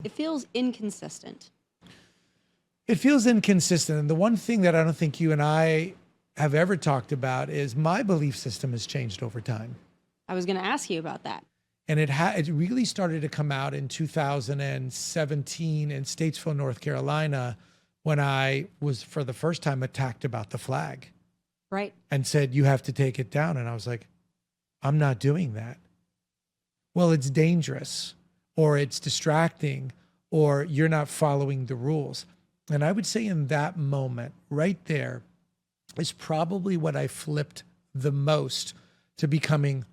It feels inconsistent. It feels inconsistent. And the one thing that I don't think you and I have ever talked about is my belief system has changed over time. I was going to ask you about that. And it really started to come out in 2017 in Statesville, North Carolina, when I was for the first time attacked about the flag. Right. And said, you have to take it down. And I was like, I'm not doing that. Well, it's dangerous, or it's distracting, or you're not following the rules. And I would say in that moment right there is probably what I flipped the most to becoming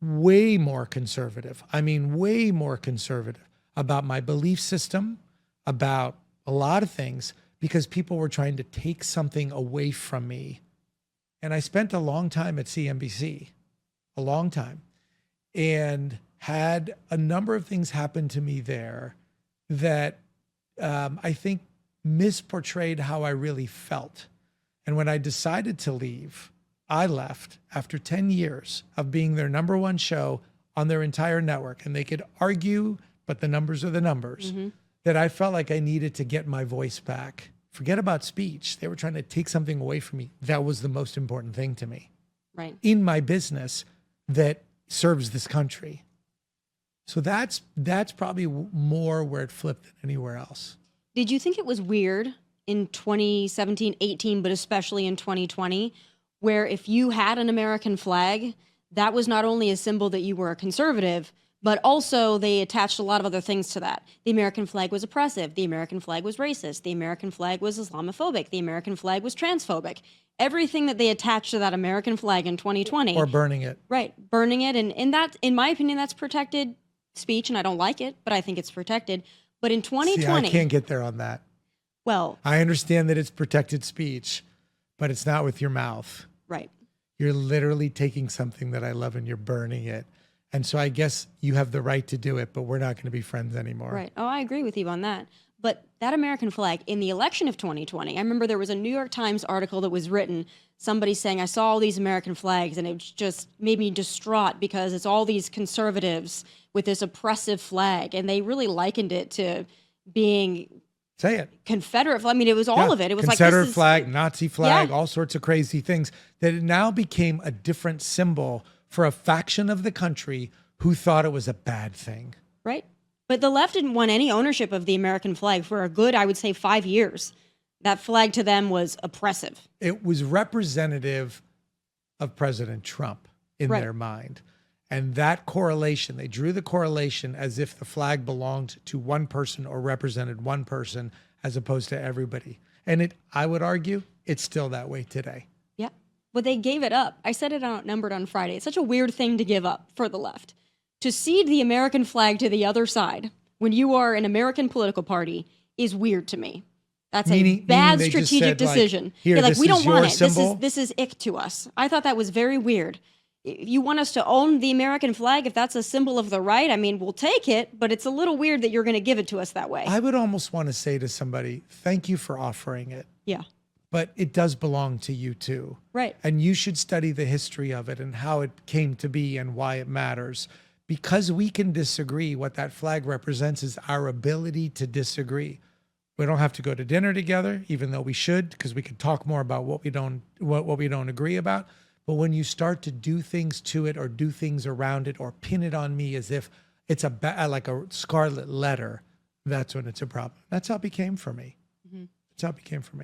way more conservative. I mean, way more conservative about my belief system, about a lot of things, because people were trying to take something away from me. And I spent a long time at CNBC, a long time, and had a number of things happen to me there that I think misportrayed how I really felt. And when I decided to leave, I left after 10 years of being their number one show on their entire network. And they could argue, but the numbers are the numbers, that I felt like I needed to get my voice back. Forget about speech. They were trying to take something away from me. That was the most important thing to me. Right. In my business that serves this country. So that's probably more where it flipped than anywhere else. Did you think it was weird in 2017, 18, but especially in 2020, where if you had an American flag, that was not only a symbol that you were a conservative, but also they attached a lot of other things to that. The American flag was oppressive. The American flag was racist. The American flag was Islamophobic. The American flag was transphobic. Everything that they attached to that American flag in 2020. Or burning it. Right, burning it. And that, in my opinion, that's protected speech, and I don't like it, but I think it's protected. But in 2020... See, I can't get there on that. Well... I understand that it's protected speech, but it's not with your mouth. Right. You're literally taking something that I love and you're burning it. And so I guess you have the right to do it, but we're not going to be friends anymore. Right. Oh, I agree with you on that. But that American flag in the election of 2020, I remember there was a New York Times article that was written, somebody saying, I saw all these American flags and it just made me distraught because it's all these conservatives with this oppressive flag. And they really likened it to being... Say it. Confederate. I mean, it was all of it. It was Confederate like this flag, Nazi flag, Yeah. all sorts of crazy things. That it now became a different symbol for a faction of the country who thought it was a bad thing. Right. But the left didn't want any ownership of the American flag for a good, I would say, 5 years. That flag to them was oppressive. It was representative of President Trump in Right. their mind. And that correlation, they drew the correlation as if the flag belonged to one person or represented one person as opposed to everybody. And I would argue, it's still that way today. Yeah. But they gave it up. I said it on Outnumbered on Friday. It's such a weird thing to give up for the left. To cede the American flag to the other side when you are an American political party is weird to me. That's a bad they just strategic said, like, decision. here, They're like, this we don't is want your it. symbol. This is ick to us. I thought that was very weird. If you want us to own the American flag, if that's a symbol of the right, I mean, we'll take it, but it's a little weird that you're going to give it to us that way. I would almost want to say to somebody, thank you for offering it. Yeah. But it does belong to you too. Right. And you should study the history of it and how it came to be and why it matters. Because we can disagree, what that flag represents is our ability to disagree. We don't have to go to dinner together, even though we should, because we can talk more about what we don't agree about. But when you start to do things to it or do things around it or pin it on me as if it's like a scarlet letter, that's when it's a problem. That's how it became for me. That's how it became for me.